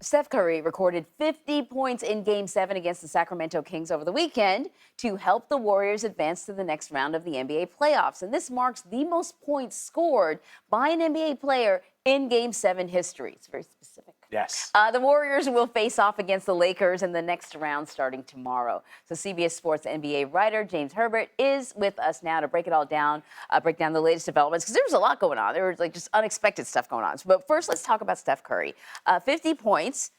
Steph Curry recorded 50 points in Game 7 against the Sacramento Kings over the weekend to help the Warriors advance to the next round of the NBA playoffs. And this marks the most points scored by an NBA player in Game 7 history. It's very specific. Yes. The Warriors will face off against the Lakers in the next round starting tomorrow. So CBS Sports NBA writer James Herbert is with us now to break it all down, break down the latest developments, because there was a lot going on. There was just unexpected stuff going on. But first, let's talk about Steph Curry. 50 points,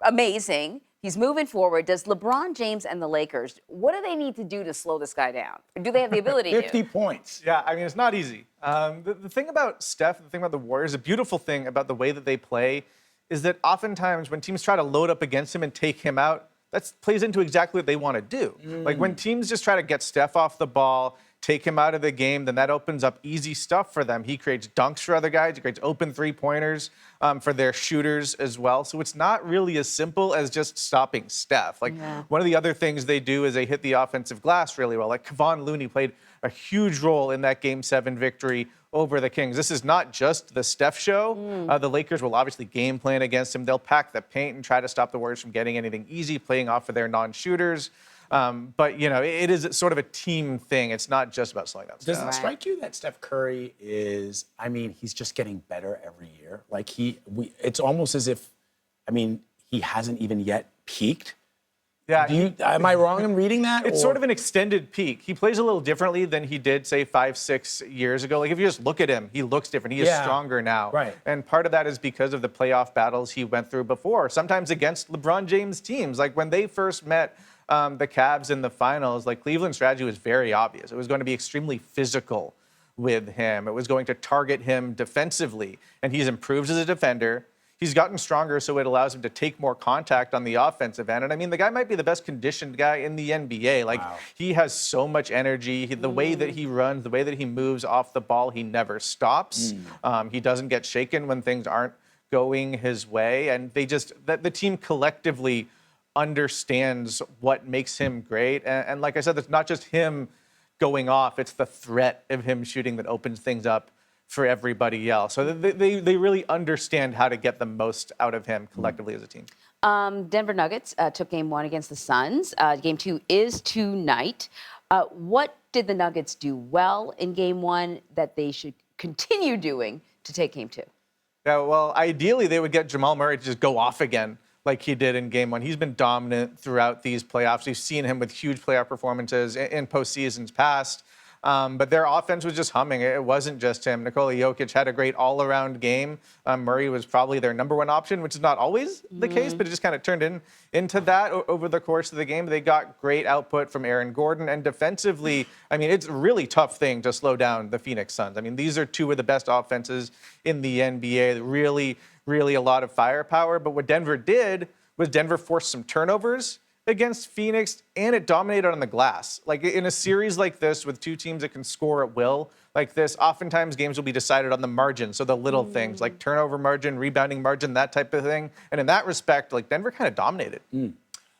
amazing. He's moving forward. Does LeBron James and the Lakers, what do they need to do to slow this guy down? Or do they have the ability 50 to? points. Yeah, I mean, it's not easy. The thing about Steph, the thing about the Warriors, the beautiful thing about the way that they play is that oftentimes when teams try to load up against him and take him out, that plays into exactly what they want to do. Like when teams just try to get Steph off the ball, take him out of the game, then that opens up easy stuff for them. He creates dunks for other guys. He creates open three-pointers for their shooters as well. So it's not really as simple as just stopping Steph. Like one of the other things they do is they hit the offensive glass really well. Like Kevon Looney played a huge role in that Game 7 victory over the Kings. This is not just the Steph show. The Lakers will obviously game plan against him. They'll pack the paint and try to stop the Warriors from getting anything easy, playing off of their non-shooters. But, you know, it is sort of a team thing. It's not just about slowing down Steph. Does it strike you that Steph Curry is, I mean, he's just getting better every year? Like it's almost as if, I mean, he hasn't even yet peaked. Yeah. Am I wrong in reading that? It's sort of an extended peak. He plays a little differently than he did, say, 5-6 years ago. Like, if you just look at him, he looks different. He is stronger now. Right. And part of that is because of the playoff battles he went through before, sometimes against LeBron James teams. Like, when they first met the Cavs in the finals, like, Cleveland's strategy was very obvious. It was going to be extremely physical with him. It was going to target him defensively. And he's improved as a defender. He's gotten stronger, so it allows him to take more contact on the offensive end. And I mean, the guy might be the best conditioned guy in the NBA. Like, he has so much energy. The way that he runs, the way that he moves off the ball, he never stops. He doesn't get shaken when things aren't going his way. And the team collectively understands what makes him great. And like I said, it's not just him going off. It's the threat of him shooting that opens things up for everybody else. So they really understand how to get the most out of him collectively as a team. Denver Nuggets took Game 1 against the Suns. Game 2 is tonight. What did the Nuggets do well in Game 1 that they should continue doing to take Game 2? Yeah, well, ideally they would get Jamal Murray to just go off again like he did in Game 1. He's been dominant throughout these playoffs. We've seen him with huge playoff performances in postseasons past. But their offense was just humming. It wasn't just him. Nikola Jokic had a great all-around game. Murray was probably their number one option, which is not always the case, but it just kind of turned into that over the course of the game. They got great output from Aaron Gordon. And defensively, I mean, it's a really tough thing to slow down the Phoenix Suns. I mean, these are two of the best offenses in the NBA. Really, really a lot of firepower. But what Denver did was Denver forced some turnovers against Phoenix, and it dominated on the glass. Like, in a series like this with two teams that can score at will like this, oftentimes games will be decided on the margin. So the little things like turnover margin, rebounding margin, that type of thing. And in that respect, like, Denver kind of dominated.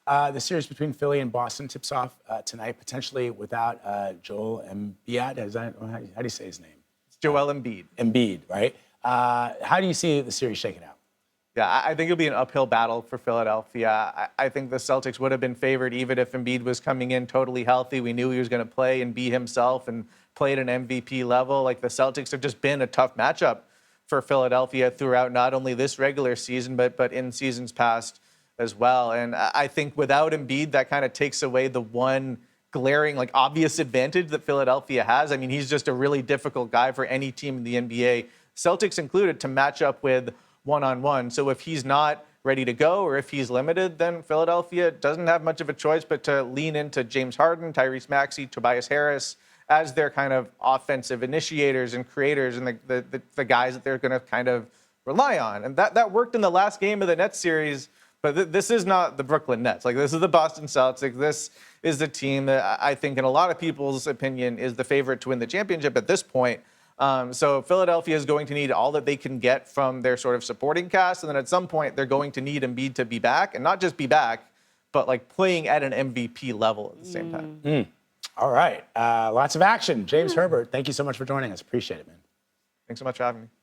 The series between Philly and Boston tips off tonight, potentially without Joel Embiid. How do you say his name? It's Joel Embiid. Embiid, right? How do you see the series shaking out? Yeah, I think it'll be an uphill battle for Philadelphia. I think the Celtics would have been favored even if Embiid was coming in totally healthy. We knew he was going to play and be himself and play at an MVP level. Like, the Celtics have just been a tough matchup for Philadelphia throughout not only this regular season, but in seasons past as well. And I think without Embiid, that kind of takes away the one glaring, like, obvious advantage that Philadelphia has. I mean, he's just a really difficult guy for any team in the NBA, Celtics included, to match up with one-on-one. So if he's not ready to go or if he's limited, then Philadelphia doesn't have much of a choice but to lean into James Harden, Tyrese Maxey, Tobias Harris as their kind of offensive initiators and creators and the guys that they're going to kind of rely on. And that worked in the last game of the Nets series, but this is not the Brooklyn Nets. Like, this is the Boston Celtics. This is the team that I think, in a lot of people's opinion, is the favorite to win the championship at this point. So Philadelphia is going to need all that they can get from their sort of supporting cast. And then at some point, they're going to need Embiid to be back, and not just be back, but like playing at an MVP level at the same time. All right. Lots of action. James Herbert, thank you so much for joining us. Appreciate it, man. Thanks so much for having me.